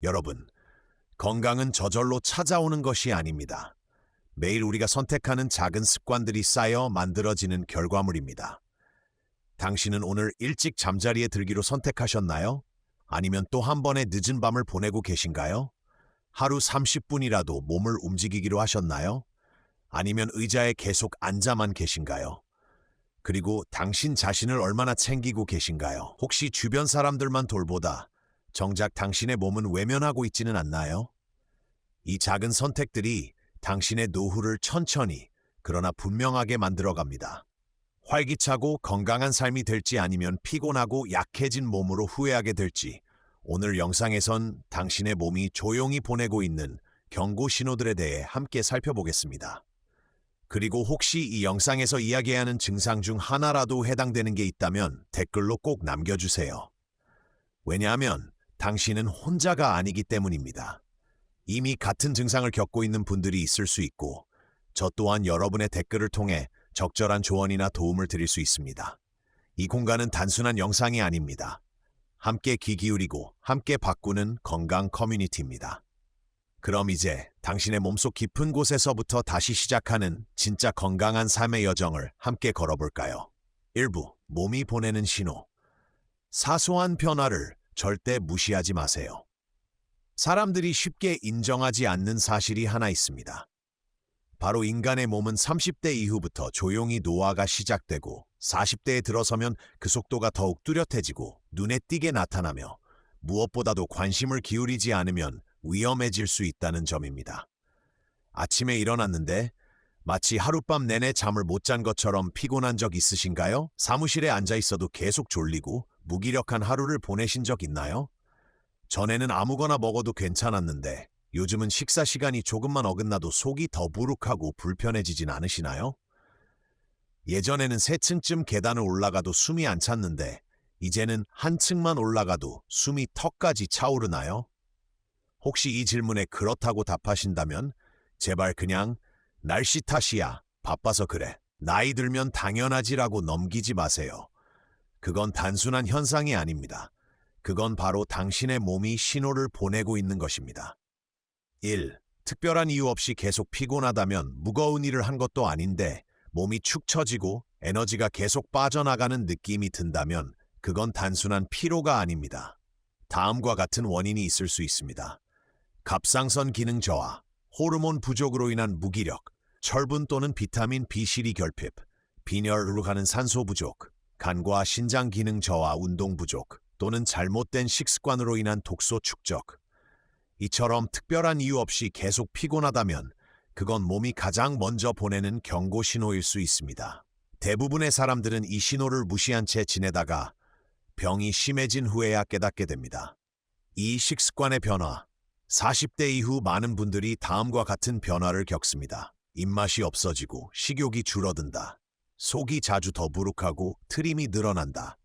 여러분, 건강은 저절로 찾아오는 것이 아닙니다. 매일 우리가 선택하는 작은 습관들이 쌓여 만들어지는 결과물입니다. 당신은 오늘 일찍 잠자리에 들기로 선택하셨나요? 아니면 또 한 번의 늦은 밤을 보내고 계신가요? 하루 30분이라도 몸을 움직이기로 하셨나요? 아니면 의자에 계속 앉아만 계신가요? 그리고 당신 자신을 얼마나 챙기고 계신가요? 혹시 주변 사람들만 돌보다 정작 당신의 몸은 외면하고 있지는 않나요? 이 작은 선택들이 당신의 노후를 천천히 그러나 분명하게 만들어갑니다. 활기차고 건강한 삶이 될지 아니면 피곤하고 약해진 몸으로 후회하게 될지 오늘 영상에선 당신의 몸이 조용히 보내고 있는 경고 신호들에 대해 함께 살펴보겠습니다. 그리고 혹시 이 영상에서 이야기하는 증상 중 하나라도 해당되는 게 있다면 댓글로 꼭 남겨주세요. 왜냐하면 당신은 혼자가 아니기 때문입니다. 이미 같은 증상을 겪고 있는 분들이 있을 수 있고 저 또한 여러분의 댓글을 통해 적절한 조언이나 도움을 드릴 수 있습니다. 이 공간은 단순한 영상이 아닙니다. 함께 귀 기울이고 함께 바꾸는 건강 커뮤니티입니다. 그럼 이제 당신의 몸속 깊은 곳에서부터 다시 시작하는 진짜 건강한 삶의 여정을 함께 걸어볼까요? 1부, 몸이 보내는 신호. 사소한 변화를 절대 무시하지 마세요. 사람들이 쉽게 인정하지 않는 사실이 하나 있습니다. 바로 인간의 몸은 30대 이후부터 조용히 노화가 시작되고 40대에 들어서면 그 속도가 더욱 뚜렷해지고 눈에 띄게 나타나며 무엇보다도 관심을 기울이지 않으면 위험해질 수 있다는 점입니다. 아침에 일어났는데 마치 하룻밤 내내 잠을 못 잔 것처럼 피곤한 적 있으신가요? 사무실에 앉아 있어도 계속 졸리고 무기력한 하루를 보내신 적 있나요? 전에는 아무거나 먹어도 괜찮았는데 요즘은 식사 시간이 조금만 어긋나도 속이 더부룩하고 불편해지진 않으시나요? 예전에는 3층쯤 계단을 올라가도 숨이 안 찼는데 이제는 한 층만 올라가도 숨이 턱까지 차오르나요? 혹시 이 질문에 그렇다고 답하신다면 제발 그냥 날씨 탓이야, 바빠서 그래, 나이 들면 당연하지라고 넘기지 마세요. 그건 단순한 현상이 아닙니다. 그건 바로 당신의 몸이 신호를 보내고 있는 것입니다. 1. 특별한 이유 없이 계속 피곤하다면 무거운 일을 한 것도 아닌데 몸이 축 처지고 에너지가 계속 빠져나가는 느낌이 든다면 그건 단순한 피로가 아닙니다. 다음과 같은 원인이 있을 수 있습니다. 갑상선 기능 저하, 호르몬 부족으로 인한 무기력, 철분 또는 비타민 B12 결핍, 빈혈으로 가는 산소 부족, 간과 신장 기능 저하, 운동 부족 또는 잘못된 식습관으로 인한 독소 축적. 이처럼 특별한 이유 없이 계속 피곤하다면 그건 몸이 가장 먼저 보내는 경고 신호일 수 있습니다. 대부분의 사람들은 이 신호를 무시한 채 지내다가 병이 심해진 후에야 깨닫게 됩니다. 이 식습관의 변화. 40대 이후 많은 분들이 다음과 같은 변화를 겪습니다. 입맛이 없어지고 식욕이 줄어든다. 속이 자주 더부룩하고 트림이 늘어난다.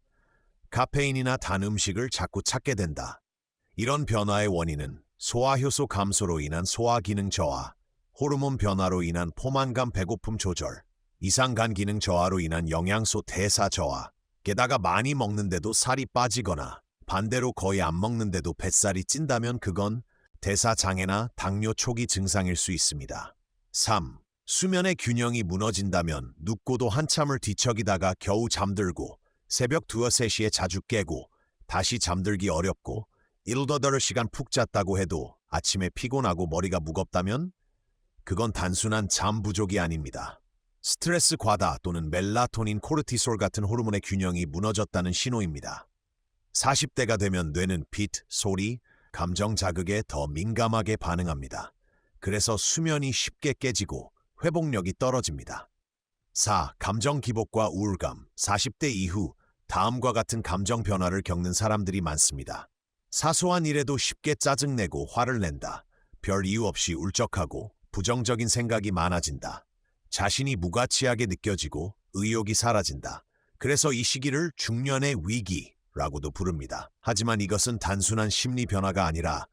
카페인이나 단 음식을 자꾸 찾게 된다. 이런 변화의 원인은 소화효소 감소로 인한 소화기능 저하, 호르몬 변화로 인한 포만감 배고픔 조절, 이상간 기능 저하로 인한 영양소 대사 저하, 게다가 많이 먹는데도 살이 빠지거나 반대로 거의 안 먹는데도 뱃살이 찐다면 그건 대사장애나 당뇨 초기 증상일 수 있습니다. 3. 수면의 균형이 무너진다면 눕고도 한참을 뒤척이다가 겨우 잠들고 새벽 2, 3시에 자주 깨고 다시 잠들기 어렵고 7-8시간 푹 잤다고 해도 아침에 피곤하고 머리가 무겁다면 그건 단순한 잠 부족이 아닙니다. 스트레스 과다 또는 멜라토닌, 코르티솔 같은 호르몬의 균형이 무너졌다는 신호입니다. 40대가 되면 뇌는 빛, 소리, 감정 자극에 더 민감하게 반응합니다. 그래서 수면이 쉽게 깨지고 회복력이 떨어집니다. 4. 감정 기복과 우울감. 40대 이후 다음과 같은 감정 변화를 겪는 사람들이 많습니다. 사소한 일에도 쉽게 짜증내고 화를 낸다. 별 이유 없이 울적하고 부정적인 생각이 많아진다. 자신이 무가치하게 느껴지고 의욕이 사라진다. 그래서 이 시기를 중년의 위기라고도 부릅니다. 하지만 이것은 단순한 심리 변화가 아니라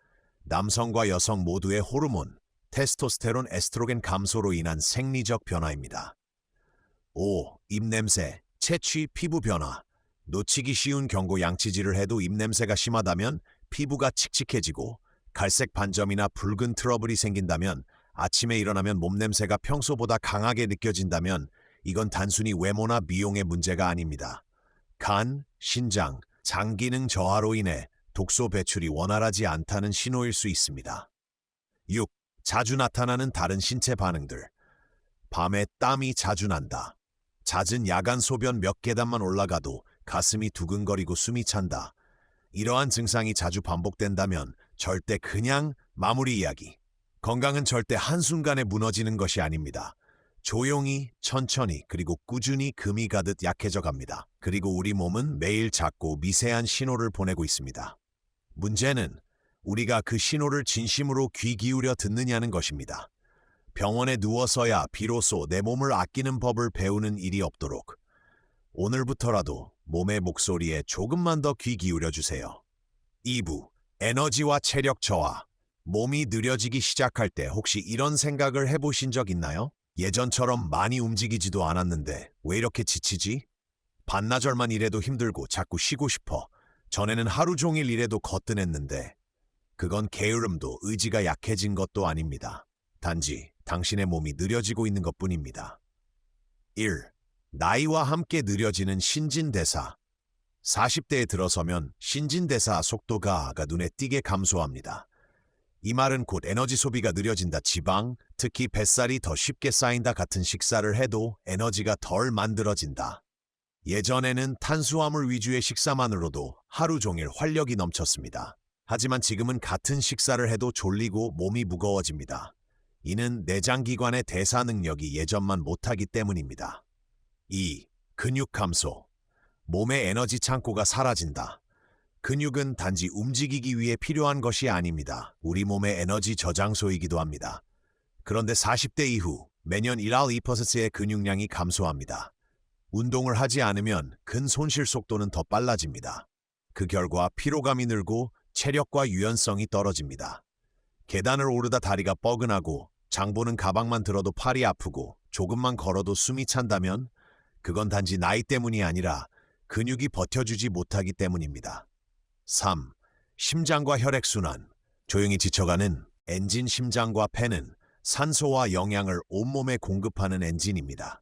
남성과 여성 모두의 호르몬, 테스토스테론, 에스트로겐 감소로 인한 생리적 변화입니다. 5. 입냄새, 채취, 피부 변화. 놓치기 쉬운 경고 양치질을 해도 입냄새가 심하다면 피부가 칙칙해지고 갈색 반점이나 붉은 트러블이 생긴다면, 아침에 일어나면 몸냄새가 평소보다 강하게 느껴진다면 이건 단순히 외모나 미용의 문제가 아닙니다. 간, 신장, 장 기능 저하로 인해 독소 배출이 원활하지 않다는 신호일 수 있습니다. 6. 자주 나타나는 다른 신체 반응들. 밤에 땀이 자주 난다. 잦은 야간 소변 몇 계단만 올라가도 가슴이 두근거리고 숨이 찬다. 이러한 증상이 자주 반복된다면 절대 그냥 마무리 이야기. 건강은 절대 한순간에 무너지는 것이 아닙니다. 조용히, 천천히, 그리고 꾸준히 금이 가듯 약해져 갑니다. 그리고 우리 몸은 매일 작고 미세한 신호를 보내고 있습니다. 문제는 우리가 그 신호를 진심으로 귀 기울여 듣느냐는 것입니다. 병원에 누워서야 비로소 내 몸을 아끼는 법을 배우는 일이 없도록 오늘부터라도 몸의 목소리에 조금만 더 귀 기울여 주세요. 2부, 에너지와 체력 저하. 몸이 느려지기 시작할 때 혹시 이런 생각을 해보신 적 있나요? 예전처럼 많이 움직이지도 않았는데 왜 이렇게 지치지? 반나절만 일해도 힘들고 자꾸 쉬고 싶어. 전에는 하루 종일 일해도 거뜬했는데 그건 게으름도 의지가 약해진 것도 아닙니다. 단지 당신의 몸이 느려지고 있는 것뿐입니다. 1. 나이와 함께 느려지는 신진대사. 40대에 들어서면 신진대사 속도가 눈에 띄게 감소합니다. 이 말은 곧 에너지 소비가 느려진다. 지방, 특히 뱃살이 더 쉽게 쌓인다. 같은 식사를 해도 에너지가 덜 만들어진다. 예전에는 탄수화물 위주의 식사만으로도 하루 종일 활력이 넘쳤습니다. 하지만 지금은 같은 식사를 해도 졸리고 몸이 무거워집니다. 이는 내장기관의 대사 능력이 예전만 못하기 때문입니다. 2. 근육 감소. 몸의 에너지 창고가 사라진다. 근육은 단지 움직이기 위해 필요한 것이 아닙니다. 우리 몸의 에너지 저장소이기도 합니다. 그런데 40대 이후 매년 1~2%의 근육량이 감소합니다. 운동을 하지 않으면 근 손실 속도는 더 빨라집니다. 그 결과 피로감이 늘고 체력과 유연성이 떨어집니다. 계단을 오르다 다리가 뻐근하고 장보는 가방만 들어도 팔이 아프고 조금만 걸어도 숨이 찬다면 그건 단지 나이 때문이 아니라 근육이 버텨주지 못하기 때문입니다. 3. 심장과 혈액순환. 조용히 지쳐가는 엔진. 심장과 폐는 산소와 영양을 온몸에 공급하는 엔진입니다.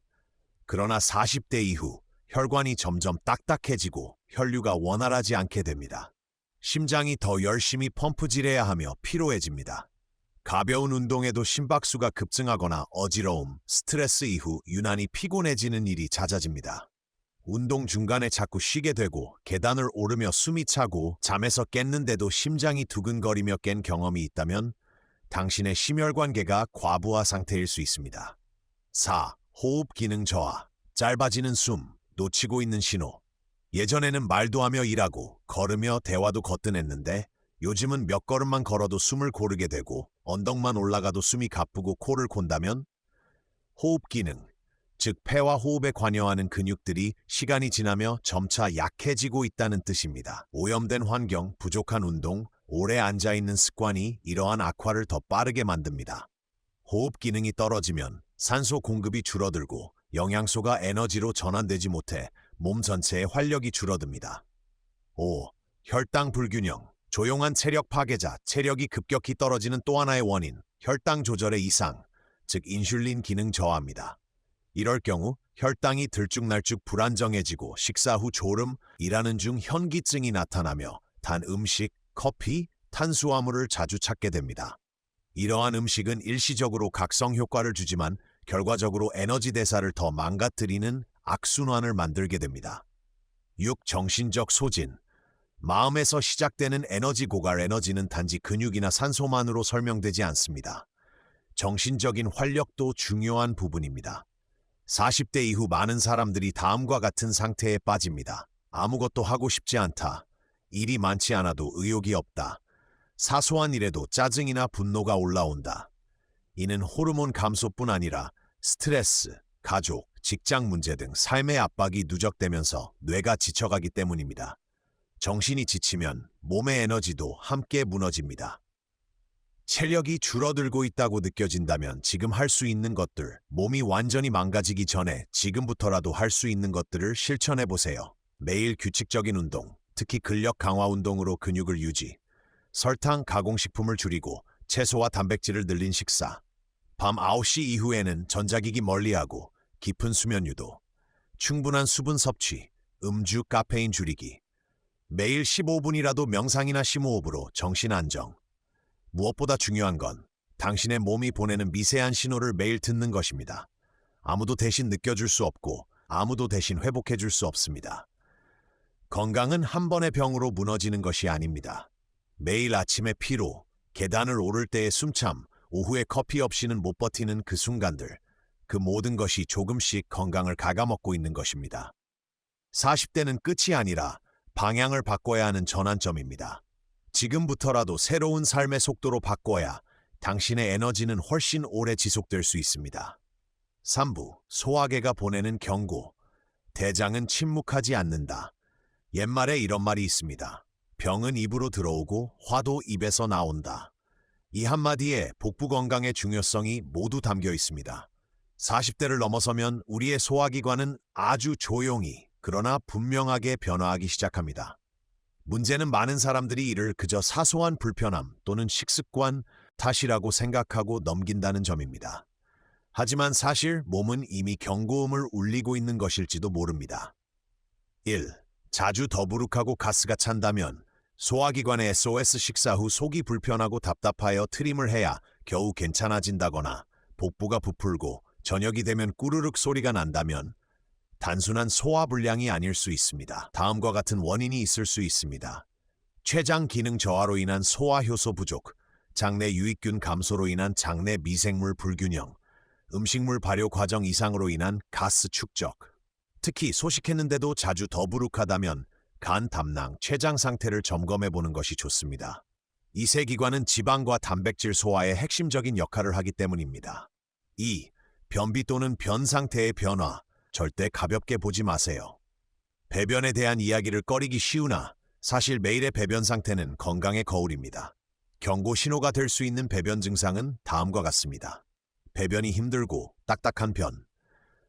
그러나 40대 이후 혈관이 점점 딱딱해지고 혈류가 원활하지 않게 됩니다. 심장이 더 열심히 펌프질해야 하며 피로해집니다. 가벼운 운동에도 심박수가 급증하거나 어지러움, 스트레스 이후 유난히 피곤해지는 일이 잦아집니다. 운동 중간에 자꾸 쉬게 되고 계단을 오르며 숨이 차고 잠에서 깼는데도 심장이 두근거리며 깬 경험이 있다면 당신의 심혈관계가 과부하 상태일 수 있습니다. 4. 호흡 기능 저하. 짧아지는 숨, 놓치고 있는 신호. 예전에는 말도 하며 일하고 걸으며 대화도 거뜬했는데 요즘은 몇 걸음만 걸어도 숨을 고르게 되고 언덕만 올라가도 숨이 가쁘고 코를 곤다면 호흡 기능, 즉 폐와 호흡에 관여하는 근육들이 시간이 지나며 점차 약해지고 있다는 뜻입니다. 오염된 환경, 부족한 운동, 오래 앉아있는 습관이 이러한 악화를 더 빠르게 만듭니다. 호흡 기능이 떨어지면 산소 공급이 줄어들고 영양소가 에너지로 전환되지 못해 몸 전체의 활력이 줄어듭니다. 5. 혈당 불균형. 조용한 체력 파괴자. 체력이 급격히 떨어지는 또 하나의 원인, 혈당 조절의 이상, 즉 인슐린 기능 저하입니다. 이럴 경우 혈당이 들쭉날쭉 불안정해지고 식사 후 졸음, 일하는 중 현기증이 나타나며 단 음식, 커피, 탄수화물을 자주 찾게 됩니다. 이러한 음식은 일시적으로 각성 효과를 주지만 결과적으로 에너지 대사를 더 망가뜨리는 악순환을 만들게 됩니다. 6. 정신적 소진. 마음에서 시작되는 에너지 고갈. 에너지는 단지 근육이나 산소만으로 설명되지 않습니다. 정신적인 활력도 중요한 부분입니다. 40대 이후 많은 사람들이 다음과 같은 상태에 빠집니다. 아무것도 하고 싶지 않다. 일이 많지 않아도 의욕이 없다. 사소한 일에도 짜증이나 분노가 올라온다. 이는 호르몬 감소뿐 아니라 스트레스, 가족, 직장 문제 등 삶의 압박이 누적되면서 뇌가 지쳐가기 때문입니다. 정신이 지치면 몸의 에너지도 함께 무너집니다. 체력이 줄어들고 있다고 느껴진다면 지금 할 수 있는 것들, 몸이 완전히 망가지기 전에 지금부터라도 할 수 있는 것들을 실천해 보세요. 매일 규칙적인 운동, 특히 근력 강화 운동으로 근육을 유지, 설탕, 가공식품을 줄이고 채소와 단백질을 늘린 식사. 밤 9시 이후에는 전자기기 멀리하고 깊은 수면 유도. 충분한 수분 섭취, 음주, 카페인 줄이기. 매일 15분이라도 명상이나 심호흡으로 정신 안정. 무엇보다 중요한 건 당신의 몸이 보내는 미세한 신호를 매일 듣는 것입니다. 아무도 대신 느껴줄 수 없고 아무도 대신 회복해줄 수 없습니다. 건강은 한 번의 병으로 무너지는 것이 아닙니다. 매일 아침의 피로, 계단을 오를 때의 숨참, 오후에 커피 없이는 못 버티는 그 순간들, 그 모든 것이 조금씩 건강을 갉아먹고 있는 것입니다. 40대는 끝이 아니라 방향을 바꿔야 하는 전환점입니다. 지금부터라도 새로운 삶의 속도로 바꿔야 당신의 에너지는 훨씬 오래 지속될 수 있습니다. 3부, 소화계가 보내는 경고. 대장은 침묵하지 않는다. 옛말에 이런 말이 있습니다. 병은 입으로 들어오고 화도 입에서 나온다. 이 한마디에 복부 건강의 중요성이 모두 담겨 있습니다. 40대를 넘어서면 우리의 소화기관은 아주 조용히 그러나 분명하게 변화하기 시작합니다. 문제는 많은 사람들이 이를 그저 사소한 불편함 또는 식습관 탓이라고 생각하고 넘긴다는 점입니다. 하지만 사실 몸은 이미 경고음을 울리고 있는 것일지도 모릅니다. 1. 자주 더부룩하고 가스가 찬다면 소화기관의 SOS. 식사 후 속이 불편하고 답답하여 트림을 해야 겨우 괜찮아진다거나 복부가 부풀고 저녁이 되면 꾸르륵 소리가 난다면 단순한 소화불량이 아닐 수 있습니다. 다음과 같은 원인이 있을 수 있습니다. 췌장 기능 저하로 인한 소화효소 부족, 장내 유익균 감소로 인한 장내 미생물 불균형, 음식물 발효 과정 이상으로 인한 가스 축적. 특히 소식했는데도 자주 더부룩하다면 간 담낭, 췌장 상태를 점검해 보는 것이 좋습니다. 이 세 기관은 지방과 단백질 소화에 핵심적인 역할을 하기 때문입니다. 2. 변비 또는 변 상태의 변화. 절대 가볍게 보지 마세요. 배변에 대한 이야기를 꺼리기 쉬우나 사실 매일의 배변 상태는 건강의 거울입니다. 경고 신호가 될 수 있는 배변 증상은 다음과 같습니다. 배변이 힘들고 딱딱한 변,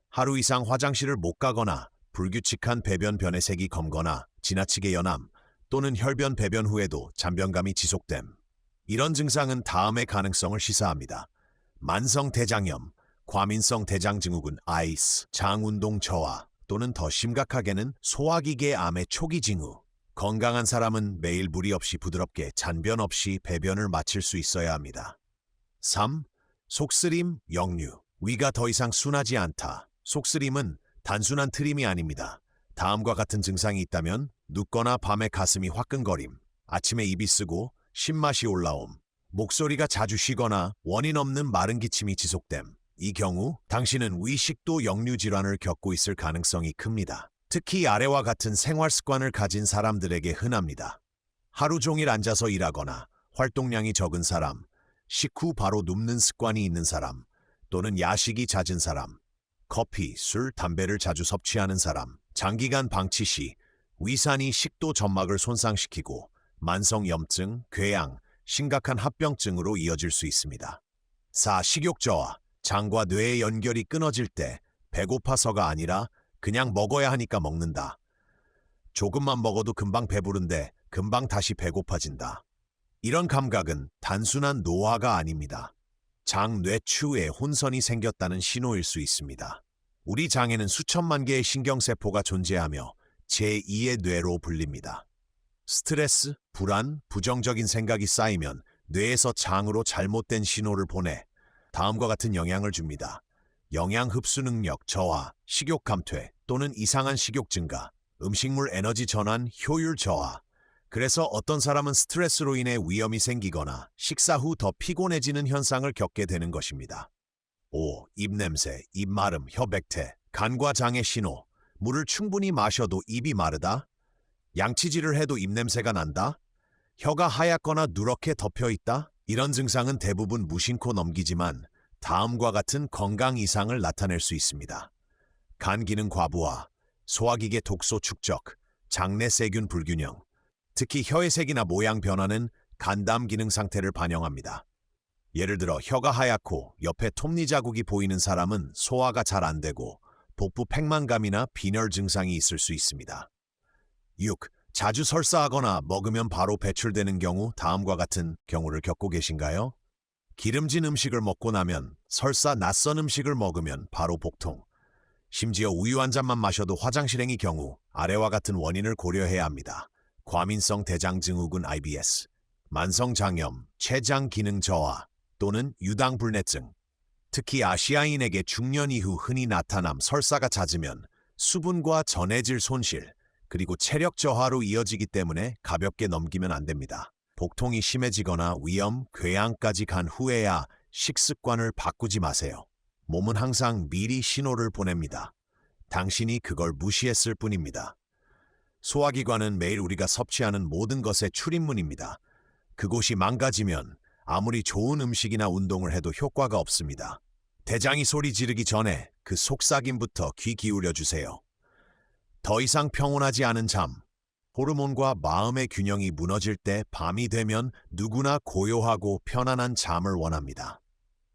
하루 이상 화장실을 못 가거나 불규칙한 배변 변의 색이 검거나 지나치게 연함 또는 혈변 배변 후에도 잔변감이 지속됨. 이런 증상은 다음의 가능성을 시사합니다. 만성 대장염, 과민성 대장증후군 (AIS), 장운동 저하 또는 더 심각하게는 소화기계 암의 초기 징후. 건강한 사람은 매일 무리 없이 부드럽게 잔변 없이 배변을 마칠 수 있어야 합니다. 3. 속쓰림, 역류. 위가 더 이상 순하지 않다. 속쓰림은 단순한 트림이 아닙니다. 다음과 같은 증상이 있다면 눕거나 밤에 가슴이 화끈거림, 아침에 입이 쓰고 신맛이 올라옴, 목소리가 자주 쉬거나 원인 없는 마른 기침이 지속됨. 이 경우 당신은 위식도 역류 질환을 겪고 있을 가능성이 큽니다. 특히 아래와 같은 생활 습관을 가진 사람들에게 흔합니다. 하루 종일 앉아서 일하거나 활동량이 적은 사람, 식후 바로 눕는 습관이 있는 사람, 또는 야식이 잦은 사람, 커피, 술, 담배를 자주 섭취하는 사람, 장기간 방치 시 위산이 식도 점막을 손상시키고 만성염증, 궤양, 심각한 합병증으로 이어질 수 있습니다. 4. 식욕 저하. 장과 뇌의 연결이 끊어질 때 배고파서가 아니라 그냥 먹어야 하니까 먹는다. 조금만 먹어도 금방 배부른데 금방 다시 배고파진다. 이런 감각은 단순한 노화가 아닙니다. 장 뇌추에 혼선이 생겼다는 신호일 수 있습니다. 우리 장에는 수천만 개의 신경세포가 존재하며 제2의 뇌로 불립니다. 스트레스, 불안, 부정적인 생각이 쌓이면 뇌에서 장으로 잘못된 신호를 보내 다음과 같은 영향을 줍니다. 영양 흡수 능력 저하, 식욕 감퇴 또는 이상한 식욕 증가, 음식물 에너지 전환 효율 저하. 그래서 어떤 사람은 스트레스로 인해 위염이 생기거나 식사 후 더 피곤해지는 현상을 겪게 되는 것입니다. 5. 입냄새, 입마름, 혀백태, 간과 장의 신호. 물을 충분히 마셔도 입이 마르다? 양치질을 해도 입냄새가 난다? 혀가 하얗거나 누렇게 덮여있다? 이런 증상은 대부분 무심코 넘기지만 다음과 같은 건강 이상을 나타낼 수 있습니다. 간 기능 과부하, 소화기계 독소 축적, 장내 세균 불균형, 특히 혀의 색이나 모양 변화는 간담 기능 상태를 반영합니다. 예를 들어 혀가 하얗고 옆에 톱니 자국이 보이는 사람은 소화가 잘 안 되고 복부 팽만감이나 빈혈 증상이 있을 수 있습니다. 6. 자주 설사하거나 먹으면 바로 배출되는 경우 다음과 같은 경우를 겪고 계신가요? 기름진 음식을 먹고 나면 설사, 낯선 음식을 먹으면 바로 복통. 심지어 우유 한 잔만 마셔도 화장실행위 경우 아래와 같은 원인을 고려해야 합니다. 과민성 대장증후군 IBS, 만성장염, 췌장 기능 저하 또는 유당불내증. 특히 아시아인에게 중년 이후 흔히 나타남 설사가 잦으면 수분과 전해질 손실, 그리고 체력 저하로 이어지기 때문에 가볍게 넘기면 안 됩니다. 복통이 심해지거나 위염, 궤양까지 간 후에야 식습관을 바꾸지 마세요. 몸은 항상 미리 신호를 보냅니다. 당신이 그걸 무시했을 뿐입니다. 소화기관은 매일 우리가 섭취하는 모든 것의 출입문입니다. 그곳이 망가지면 아무리 좋은 음식이나 운동을 해도 효과가 없습니다. 대장이 소리 지르기 전에 그 속삭임부터 귀 기울여 주세요. 더 이상 평온하지 않은 잠, 호르몬과 마음의 균형이 무너질 때 밤이 되면 누구나 고요하고 편안한 잠을 원합니다.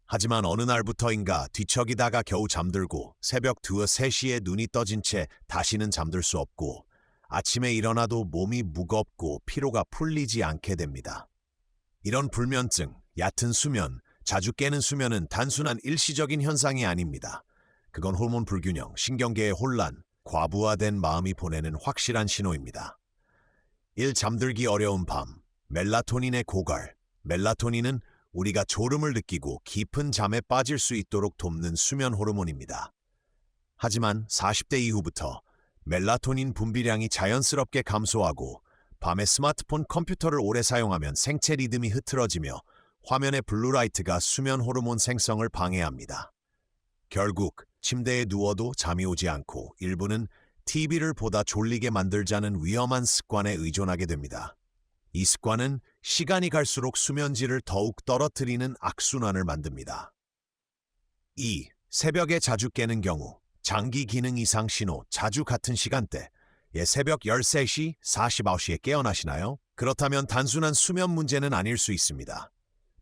하지만 어느 날부터인가 뒤척이다가 겨우 잠들고 새벽 2, 3시에 눈이 떠진 채 다시는 잠들 수 없고 아침에 일어나도 몸이 무겁고 피로가 풀리지 않게 됩니다. 이런 불면증, 얕은 수면, 자주 깨는 수면은 단순한 일시적인 현상이 아닙니다. 그건 호르몬 불균형, 신경계의 혼란, 과부하된 마음이 보내는 확실한 신호입니다. 1. 잠들기 어려운 밤, 멜라토닌의 고갈. 멜라토닌은 우리가 졸음을 느끼고 깊은 잠에 빠질 수 있도록 돕는 수면 호르몬입니다. 하지만 40대 이후부터 멜라토닌 분비량이 자연스럽게 감소하고 밤에 스마트폰, 컴퓨터를 오래 사용하면 생체 리듬이 흐트러지며 화면의 블루라이트가 수면 호르몬 생성을 방해합니다. 결국 침대에 누워도 잠이 오지 않고 일부는 TV를 보다 졸리게 만들자는 위험한 습관에 의존하게 됩니다. 이 습관은 시간이 갈수록 수면질을 더욱 떨어뜨리는 악순환을 만듭니다. 2. 새벽에 자주 깨는 경우, 장기 기능 이상 신호, 자주 같은 시간대, 새벽 13시, 49시에 깨어나시나요? 그렇다면 단순한 수면 문제는 아닐 수 있습니다.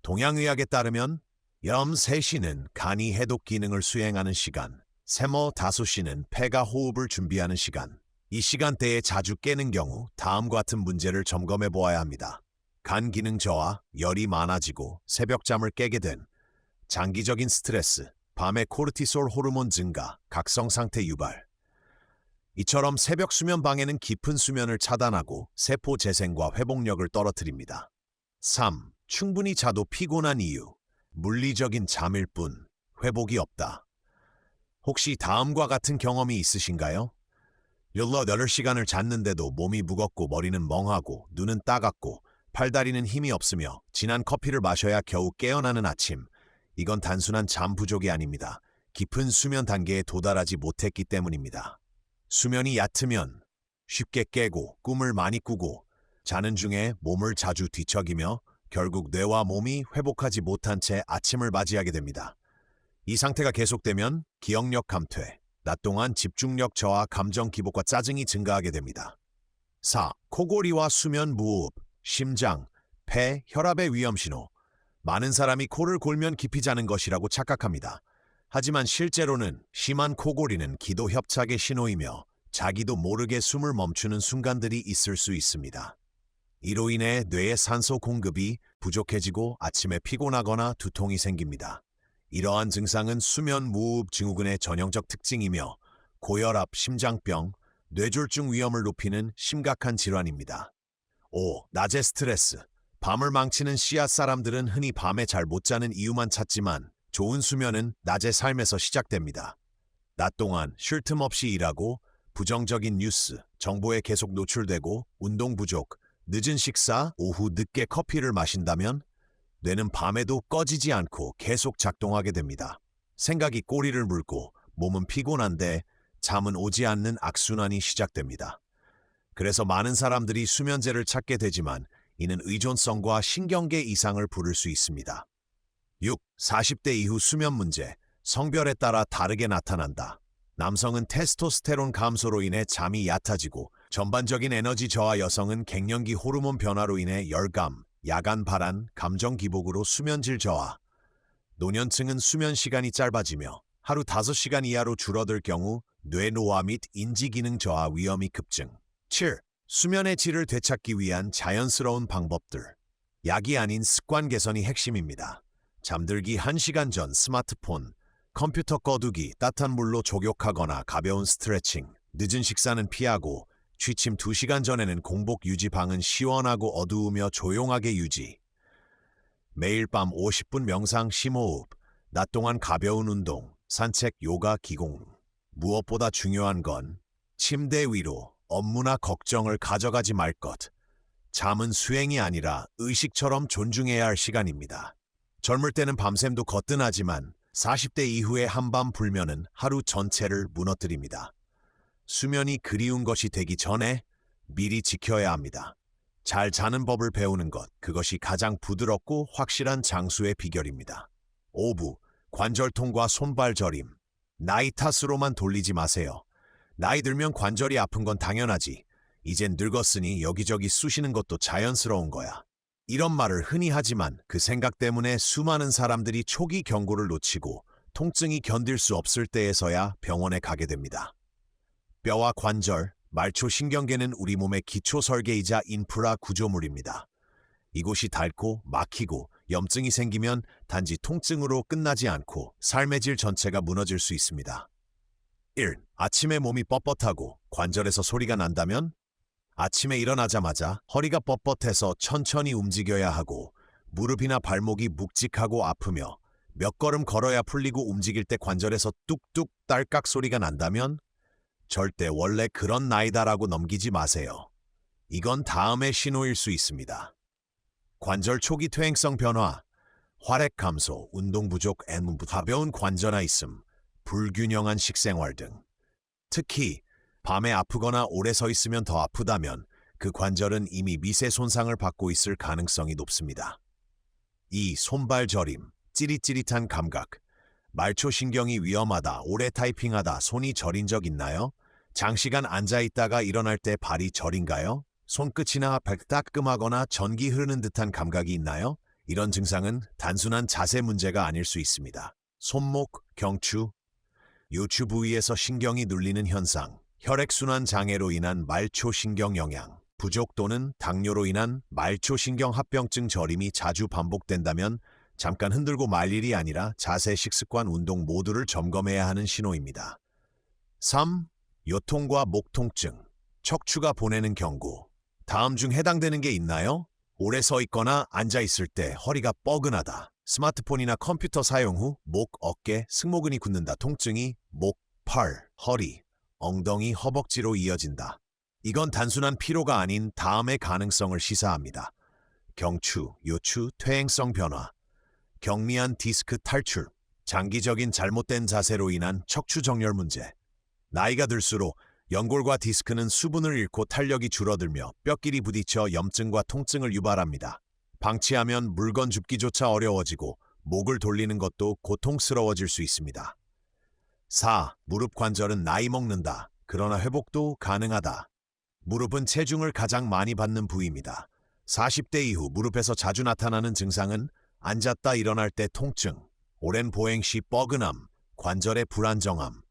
동양의학에 따르면 염 3시는 간이 해독 기능을 수행하는 시간, 세모 5시는 폐가 호흡을 준비하는 시간. 이 시간대에 자주 깨는 경우 다음과 같은 문제를 점검해 보아야 합니다. 간 기능 저하, 열이 많아지고 새벽잠을 깨게 된, 장기적인 스트레스, 밤에 코르티솔 호르몬 증가, 각성 상태 유발. 이처럼 새벽 수면 방해는 깊은 수면을 차단하고 세포 재생과 회복력을 떨어뜨립니다. 3. 충분히 자도 피곤한 이유, 물리적인 잠일 뿐 회복이 없다. 혹시 다음과 같은 경험이 있으신가요? 18시간을 잤는데도 몸이 무겁고 머리는 멍하고 눈은 따갑고 팔다리는 힘이 없으며 진한 커피를 마셔야 겨우 깨어나는 아침. 이건 단순한 잠 부족이 아닙니다. 깊은 수면 단계에 도달하지 못했기 때문입니다. 수면이 얕으면 쉽게 깨고 꿈을 많이 꾸고 자는 중에 몸을 자주 뒤척이며 결국 뇌와 몸이 회복하지 못한 채 아침을 맞이하게 됩니다. 이 상태가 계속되면 기억력 감퇴, 낮 동안 집중력 저하, 감정 기복과 짜증이 증가하게 됩니다. 4. 코골이와 수면 무호흡, 심장, 폐, 혈압의 위험 신호. 많은 사람이 코를 골면 깊이 자는 것이라고 착각합니다. 하지만 실제로는 심한 코골이는 기도 협착의 신호이며 자기도 모르게 숨을 멈추는 순간들이 있을 수 있습니다. 이로 인해 뇌의 산소 공급이 부족해지고 아침에 피곤하거나 두통이 생깁니다. 이러한 증상은 수면 무호흡 증후군의 전형적 특징이며 고혈압, 심장병, 뇌졸중 위험을 높이는 심각한 질환입니다. 5. 낮의 스트레스. 밤을 망치는 씨앗 사람들은 흔히 밤에 잘 못 자는 이유만 찾지만 좋은 수면은 낮의 삶에서 시작됩니다. 낮 동안 쉴 틈 없이 일하고 부정적인 뉴스, 정보에 계속 노출되고 운동 부족, 늦은 식사, 오후 늦게 커피를 마신다면 뇌는 밤에도 꺼지지 않고 계속 작동하게 됩니다. 생각이 꼬리를 물고 몸은 피곤한데 잠은 오지 않는 악순환이 시작됩니다. 그래서 많은 사람들이 수면제를 찾게 되지만 이는 의존성과 신경계 이상을 부를 수 있습니다. 6. 40대 이후 수면 문제, 성별에 따라 다르게 나타난다. 남성은 테스토스테론 감소로 인해 잠이 얕아지고 전반적인 에너지 저하, 여성은 갱년기 호르몬 변화로 인해 열감, 야간 발한, 감정 기복으로 수면질 저하. 노년층은 수면 시간이 짧아지며 하루 5시간 이하로 줄어들 경우 뇌노화 및 인지기능 저하 위험이 급증. 7. 수면의 질을 되찾기 위한 자연스러운 방법들. 약이 아닌 습관 개선이 핵심입니다. 잠들기 1시간 전 스마트폰, 컴퓨터 꺼두기, 따뜻한 물로 족욕하거나 가벼운 스트레칭, 늦은 식사는 피하고 취침 2시간 전에는 공복 유지, 방은 시원하고 어두우며 조용하게 유지. 매일 밤 50분 명상, 심호흡, 낮 동안 가벼운 운동, 산책, 요가, 기공. 무엇보다 중요한 건 침대 위로 업무나 걱정을 가져가지 말 것. 잠은 수행이 아니라 의식처럼 존중해야 할 시간입니다. 젊을 때는 밤샘도 거뜬하지만 40대 이후에 한밤 불면은 하루 전체를 무너뜨립니다. 수면이 그리운 것이 되기 전에 미리 지켜야 합니다. 잘 자는 법을 배우는 것, 그것이 가장 부드럽고 확실한 장수의 비결입니다. 5부, 관절통과 손발 저림. 나이 탓으로만 돌리지 마세요. 나이 들면 관절이 아픈 건 당연하지. 이젠 늙었으니 여기저기 쑤시는 것도 자연스러운 거야. 이런 말을 흔히 하지만 그 생각 때문에 수많은 사람들이 초기 경고를 놓치고 통증이 견딜 수 없을 때에서야 병원에 가게 됩니다. 뼈와 관절, 말초신경계는 우리 몸의 기초 설계이자 인프라 구조물입니다. 이곳이 닳고 막히고 염증이 생기면 단지 통증으로 끝나지 않고 삶의 질 전체가 무너질 수 있습니다. 1. 아침에 몸이 뻣뻣하고 관절에서 소리가 난다면? 아침에 일어나자마자 허리가 뻣뻣해서 천천히 움직여야 하고 무릎이나 발목이 묵직하고 아프며 몇 걸음 걸어야 풀리고 움직일 때 관절에서 뚝뚝 딸깍 소리가 난다면? 절대 원래 그런 나이다라고 넘기지 마세요. 이건 다음의 신호일 수 있습니다. 관절 초기 퇴행성 변화, 활액 감소, 운동 부족, 가벼운 관절화 있음, 불균형한 식생활 등. 특히 밤에 아프거나 오래 서 있으면 더 아프다면 그 관절은 이미 미세 손상을 받고 있을 가능성이 높습니다. 2. 손발 저림, 찌릿찌릿한 감각. 말초신경이 위험하다, 오래 타이핑하다, 손이 저린 적 있나요? 장시간 앉아있다가 일어날 때 발이 저린가요? 손끝이나 발 따끔하거나 전기 흐르는 듯한 감각이 있나요? 이런 증상은 단순한 자세 문제가 아닐 수 있습니다. 손목, 경추, 요추 부위에서 신경이 눌리는 현상, 혈액순환 장애로 인한 말초신경 영양, 부족 또는 당뇨로 인한 말초신경 합병증 저림이 자주 반복된다면 잠깐 흔들고 말 일이 아니라 자세, 식습관, 운동 모두를 점검해야 하는 신호입니다. 3. 요통과 목 통증, 척추가 보내는 경고. 다음 중 해당되는 게 있나요? 오래 서 있거나 앉아 있을 때 허리가 뻐근하다. 스마트폰이나 컴퓨터 사용 후 목, 어깨, 승모근이 굳는다. 통증이 목, 팔, 허리, 엉덩이, 허벅지로 이어진다. 이건 단순한 피로가 아닌 다음의 가능성을 시사합니다. 경추, 요추, 퇴행성 변화, 경미한 디스크 탈출, 장기적인 잘못된 자세로 인한 척추 정렬 문제. 나이가 들수록 연골과 디스크는 수분을 잃고 탄력이 줄어들며 뼈끼리 부딪혀 염증과 통증을 유발합니다. 방치하면 물건 줍기조차 어려워지고 목을 돌리는 것도 고통스러워질 수 있습니다. 4. 무릎 관절은 나이 먹는다. 그러나 회복도 가능하다. 무릎은 체중을 가장 많이 받는 부위입니다. 40대 이후 무릎에서 자주 나타나는 증상은 앉았다 일어날 때 통증, 오랜 보행 시 뻐근함, 관절의 불안정함,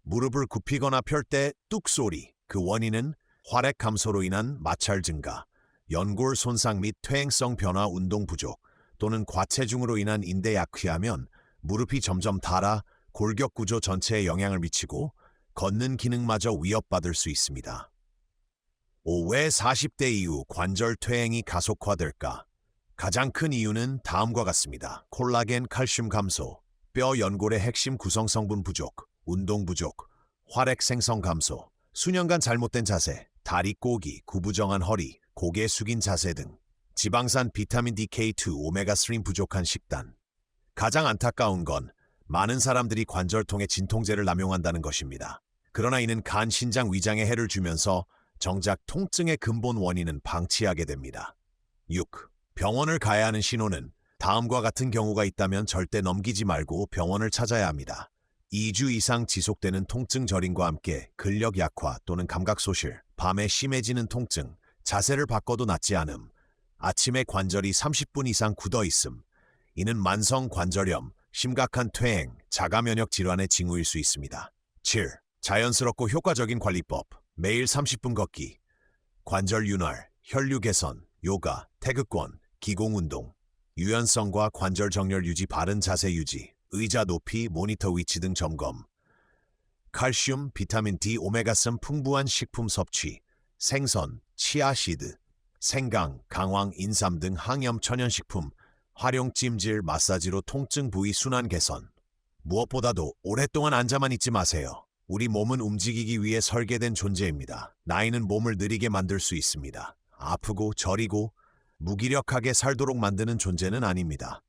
무릎을 굽히거나 펼 때 뚝 소리. 그 원인은 활액 감소로 인한 마찰 증가, 연골 손상 및 퇴행성 변화, 운동 부족 또는 과체중으로 인한 인대 약휘하면 무릎이 점점 닳아 골격 구조 전체에 영향을 미치고 걷는 기능마저 위협받을 수 있습니다. 5. 왜 40대 이후 관절 퇴행이 가속화될까? 가장 큰 이유는 다음과 같습니다. 콜라겐, 칼슘 감소, 뼈 연골의 핵심 구성 성분 부족, 운동 부족, 활액 생성 감소, 수년간 잘못된 자세, 다리 꼬기, 구부정한 허리, 고개 숙인 자세 등, 지방산, 비타민 D, K2, 오메가3 부족한 식단. 가장 안타까운 건 많은 사람들이 관절통의 진통제를 남용한다는 것입니다. 그러나 이는 간, 신장, 위장에 해를 주면서 정작 통증의 근본 원인은 방치하게 됩니다. 6. 병원을 가야 하는 신호는 다음과 같은 경우가 있다면 절대 넘기지 말고 병원을 찾아야 합니다. 2주 이상 지속되는 통증 저림과 함께 근력 약화 또는 감각 소실, 밤에 심해지는 통증, 자세를 바꿔도 낫지 않음, 아침에 관절이 30분 이상 굳어 있음. 이는 만성 관절염, 심각한 퇴행, 자가 면역 질환의 징후일 수 있습니다. 7. 자연스럽고 효과적인 관리법. 매일 30분 걷기. 관절 윤활, 혈류 개선, 요가, 태극권, 기공운동, 유연성과 관절 정렬 유지, 바른 자세 유지, 의자 높이, 모니터 위치 등 점검. 칼슘, 비타민 D, 오메가3 풍부한 식품 섭취, 생선, 치아시드, 생강, 강황, 인삼 등 항염 천연식품, 활용 찜질, 마사지로 통증 부위 순환 개선. 무엇보다도 오랫동안 앉아만 있지 마세요. 우리 몸은 움직이기 위해 설계된 존재입니다. 나이는 몸을 느리게 만들 수 있습니다. 아프고 저리고 무기력하게 살도록 만드는 존재는 아닙니다.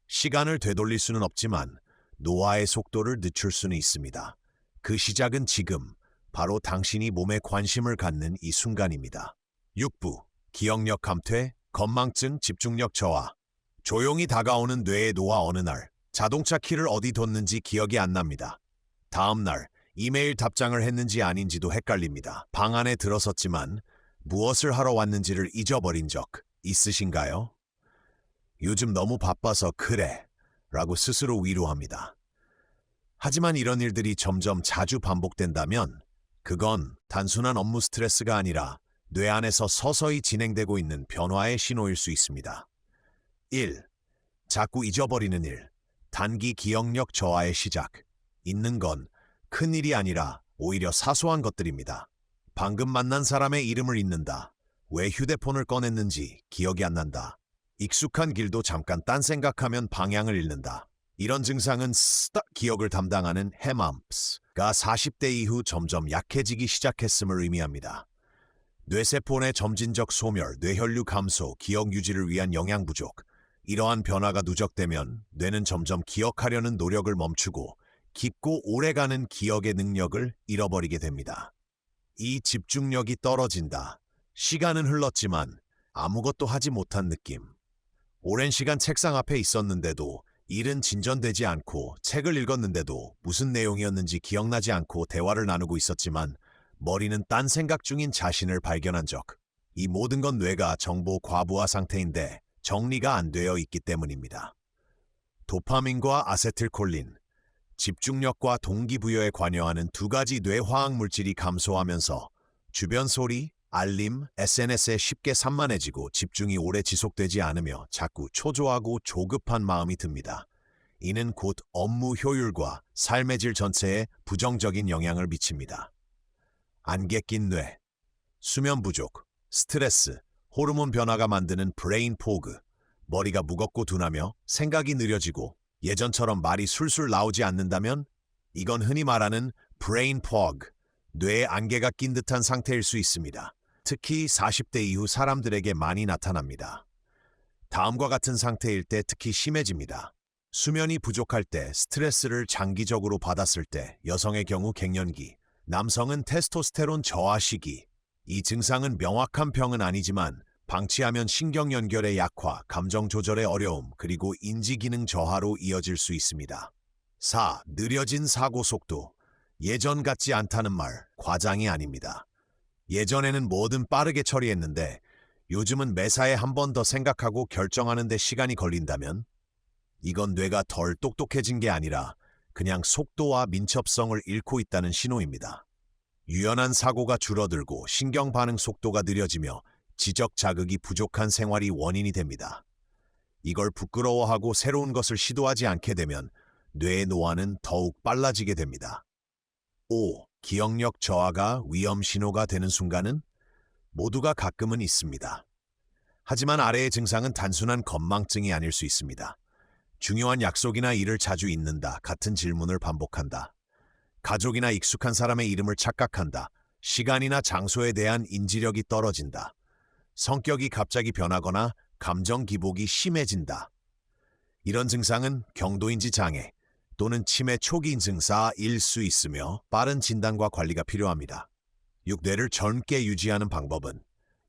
시간을 되돌릴 수는 없지만 노화의 속도를 늦출 수는 있습니다. 그 시작은 지금, 바로 당신이 몸에 관심을 갖는 이 순간입니다. 6부, 기억력 감퇴, 건망증, 집중력 저하. 조용히 다가오는 뇌의 노화. 어느 날 자동차 키를 어디 뒀는지 기억이 안 납니다. 다음 날 이메일 답장을 했는지 아닌지도 헷갈립니다. 방 안에 들어섰지만 무엇을 하러 왔는지를 잊어버린 적 있으신가요? 요즘 너무 바빠서 그래 라고 스스로 위로합니다. 하지만 이런 일들이 점점 자주 반복된다면 그건 단순한 업무 스트레스가 아니라 뇌 안에서 서서히 진행되고 있는 변화의 신호일 수 있습니다. 1. 자꾸 잊어버리는 일. 단기 기억력 저하의 시작. 잊는 건 큰 일이 아니라 오히려 사소한 것들입니다. 방금 만난 사람의 이름을 잊는다. 왜 휴대폰을 꺼냈는지 기억이 안 난다. 익숙한 길도 잠깐 딴 생각하면 방향을 잃는다. 이런 증상은 기억을 담당하는 해맘프스가 40대 이후 점점 약해지기 시작했음을 의미합니다. 뇌세포의 점진적 소멸, 뇌혈류 감소, 기억 유지를 위한 영양 부족. 이러한 변화가 누적되면 뇌는 점점 기억하려는 노력을 멈추고 깊고 오래가는 기억의 능력을 잃어버리게 됩니다. 이 집중력이 떨어진다. 시간은 흘렀지만 아무것도 하지 못한 느낌. 오랜 시간 책상 앞에 있었는데도 일은 진전되지 않고, 책을 읽었는데도 무슨 내용이었는지 기억나지 않고 대화를 나누고 있었지만 머리는 딴 생각 중인 자신을 발견한 적. 이 모든 건 뇌가 정보 과부하 상태인데 정리가 안 되어 있기 때문입니다. 도파민과 아세틸콜린, 집중력과 동기부여에 관여하는 두 가지 뇌화학 물질이 감소하면서 주변 소리, 알림, SNS에 쉽게 산만해지고 집중이 오래 지속되지 않으며 자꾸 초조하고 조급한 마음이 듭니다. 이는 곧 업무 효율과 삶의 질 전체에 부정적인 영향을 미칩니다. 안개 낀 뇌, 수면 부족, 스트레스, 호르몬 변화가 만드는 브레인 포그, 머리가 무겁고 둔하며 생각이 느려지고 예전처럼 말이 술술 나오지 않는다면 이건 흔히 말하는 브레인 포그, 뇌에 안개가 낀 듯한 상태일 수 있습니다. 특히 40대 이후 사람들에게 많이 나타납니다. 다음과 같은 상태일 때 특히 심해집니다. 수면이 부족할 때, 스트레스를 장기적으로 받았을 때, 여성의 경우 갱년기, 남성은 테스토스테론 저하 시기. 이 증상은 명확한 병은 아니지만 방치하면 신경 연결의 약화, 감정 조절의 어려움, 그리고 인지 기능 저하로 이어질 수 있습니다. 4. 느려진 사고 속도. 예전 같지 않다는 말, 과장이 아닙니다. 예전에는 뭐든 빠르게 처리했는데 요즘은 매사에 한 번 더 생각하고 결정하는 데 시간이 걸린다면 이건 뇌가 덜 똑똑해진 게 아니라 그냥 속도와 민첩성을 잃고 있다는 신호입니다. 유연한 사고가 줄어들고 신경 반응 속도가 느려지며 지적 자극이 부족한 생활이 원인이 됩니다. 이걸 부끄러워하고 새로운 것을 시도하지 않게 되면 뇌의 노화는 더욱 빨라지게 됩니다. 5. 기억력 저하가 위험 신호가 되는 순간은 모두가 가끔은 있습니다. 하지만 아래의 증상은 단순한 건망증이 아닐 수 있습니다. 중요한 약속이나 일을 자주 잊는다. 같은 질문을 반복한다. 가족이나 익숙한 사람의 이름을 착각한다. 시간이나 장소에 대한 인지력이 떨어진다. 성격이 갑자기 변하거나 감정 기복이 심해진다. 이런 증상은 경도인지 장애 또는 치매 초기 증상일 수 있으며 빠른 진단과 관리가 필요합니다. 6. 뇌를 젊게 유지하는 방법은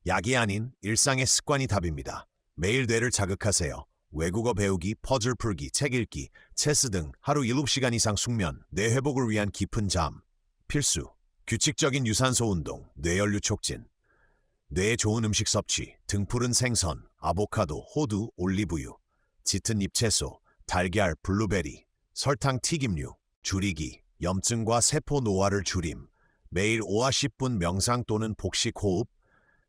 약이 아닌 일상의 습관이 답입니다. 매일 뇌를 자극하세요. 외국어 배우기, 퍼즐 풀기, 책 읽기, 체스 등 하루 7시간 이상 숙면, 뇌 회복을 위한 깊은 잠. 필수. 규칙적인 유산소 운동, 뇌혈류 촉진. 뇌에 좋은 음식 섭취, 등푸른 생선, 아보카도, 호두, 올리브유, 짙은 잎채소, 달걀, 블루베리, 설탕 튀김류, 줄이기, 염증과 세포 노화를 줄임, 매일 5와 10분 명상 또는 복식 호흡,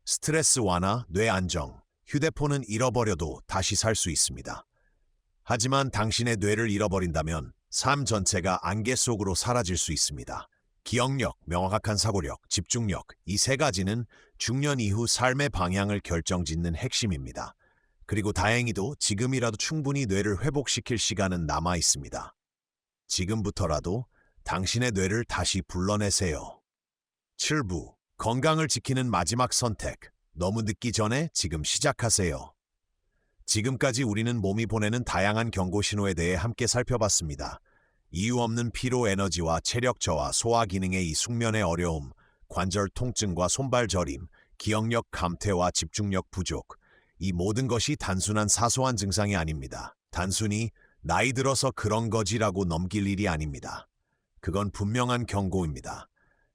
스트레스 완화, 뇌 안정, 휴대폰은 잃어버려도 다시 살 수 있습니다. 하지만 당신의 뇌를 잃어버린다면 삶 전체가 안개 속으로 사라질 수 있습니다. 기억력, 명확한 사고력, 집중력, 이 세 가지는 중년 이후 삶의 방향을 결정짓는 핵심입니다. 그리고 다행히도 지금이라도 충분히 뇌를 회복시킬 시간은 남아 있습니다. 지금부터라도 당신의 뇌를 다시 불러내세요. 7부, 건강을 지키는 마지막 선택. 너무 늦기 전에 지금 시작하세요. 지금까지 우리는 몸이 보내는 다양한 경고 신호에 대해 함께 살펴봤습니다. 이유 없는 피로 에너지와 체력 저하, 소화 기능의 이 숙면의 어려움, 관절 통증과 손발 저림, 기억력 감퇴와 집중력 부족, 이 모든 것이 단순한 사소한 증상이 아닙니다. 단순히 나이 들어서 그런 거지라고 넘길 일이 아닙니다. 그건 분명한 경고입니다.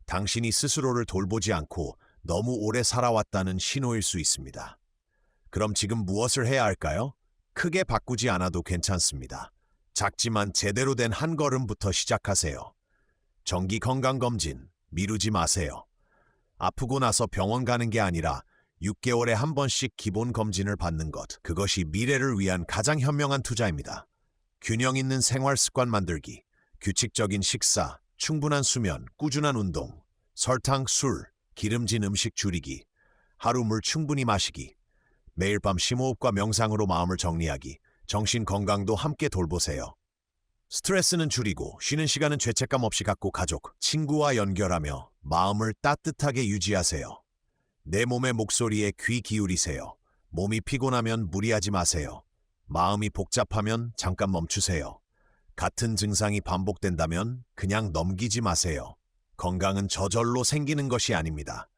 당신이 스스로를 돌보지 않고 너무 오래 살아왔다는 신호일 수 있습니다. 그럼 지금 무엇을 해야 할까요? 크게 바꾸지 않아도 괜찮습니다. 작지만 제대로 된 한 걸음부터 시작하세요. 정기 건강검진, 미루지 마세요. 아프고 나서 병원 가는 게 아니라 6개월에 한 번씩 기본 검진을 받는 것, 그것이 미래를 위한 가장 현명한 투자입니다. 균형 있는 생활 습관 만들기, 규칙적인 식사, 충분한 수면, 꾸준한 운동, 설탕, 술, 기름진 음식 줄이기, 하루 물 충분히 마시기, 매일 밤 심호흡과 명상으로 마음을 정리하기, 정신 건강도 함께 돌보세요. 스트레스는 줄이고 쉬는 시간은 죄책감 없이 갖고 가족, 친구와 연결하며 마음을 따뜻하게 유지하세요. 내 몸의 목소리에 귀 기울이세요. 몸이 피곤하면 무리하지 마세요. 마음이 복잡하면 잠깐 멈추세요. 같은 증상이 반복된다면 그냥 넘기지 마세요. 건강은 저절로 생기는 것이 아닙니다.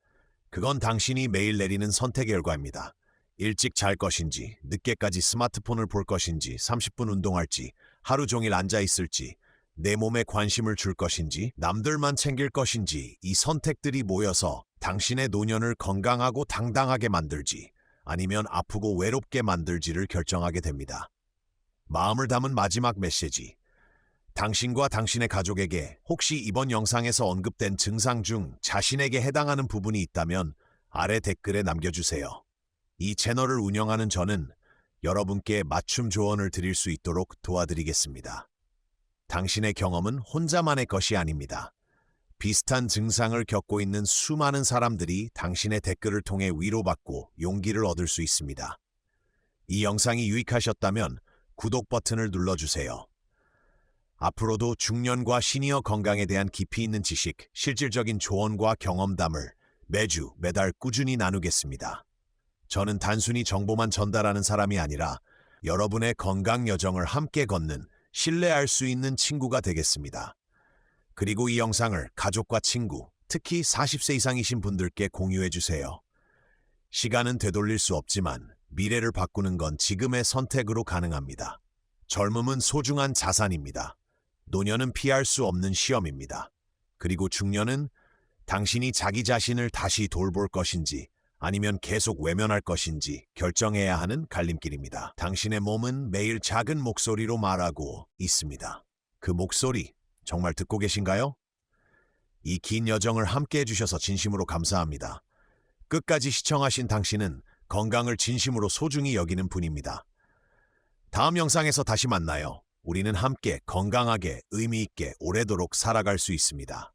그건 당신이 매일 내리는 선택의 결과입니다. 일찍 잘 것인지, 늦게까지 스마트폰을 볼 것인지, 30분 운동할지, 하루 종일 앉아 있을지, 내 몸에 관심을 줄 것인지, 남들만 챙길 것인지, 이 선택들이 모여서 당신의 노년을 건강하고 당당하게 만들지, 아니면 아프고 외롭게 만들지를 결정하게 됩니다. 마음을 담은 마지막 메시지. 당신과 당신의 가족에게 혹시 이번 영상에서 언급된 증상 중 자신에게 해당하는 부분이 있다면 아래 댓글에 남겨주세요. 이 채널을 운영하는 저는 여러분께 맞춤 조언을 드릴 수 있도록 도와드리겠습니다. 당신의 경험은 혼자만의 것이 아닙니다. 비슷한 증상을 겪고 있는 수많은 사람들이 당신의 댓글을 통해 위로받고 용기를 얻을 수 있습니다. 이 영상이 유익하셨다면 구독 버튼을 눌러주세요. 앞으로도 중년과 시니어 건강에 대한 깊이 있는 지식, 실질적인 조언과 경험담을 매달 꾸준히 나누겠습니다. 저는 단순히 정보만 전달하는 사람이 아니라 여러분의 건강 여정을 함께 걷는 신뢰할 수 있는 친구가 되겠습니다. 그리고 이 영상을 가족과 친구, 특히 40세 이상이신 분들께 공유해 주세요. 시간은 되돌릴 수 없지만 미래를 바꾸는 건 지금의 선택으로 가능합니다. 젊음은 소중한 자산입니다. 노년은 피할 수 없는 시험입니다. 그리고 중년은 당신이 자기 자신을 다시 돌볼 것인지 아니면 계속 외면할 것인지 결정해야 하는 갈림길입니다. 당신의 몸은 매일 작은 목소리로 말하고 있습니다. 그 목소리 정말 듣고 계신가요? 이 긴 여정을 함께 해주셔서 진심으로 감사합니다. 끝까지 시청하신 당신은 건강을 진심으로 소중히 여기는 분입니다. 다음 영상에서 다시 만나요. 우리는 함께 건강하게 의미 있게 오래도록 살아갈 수 있습니다.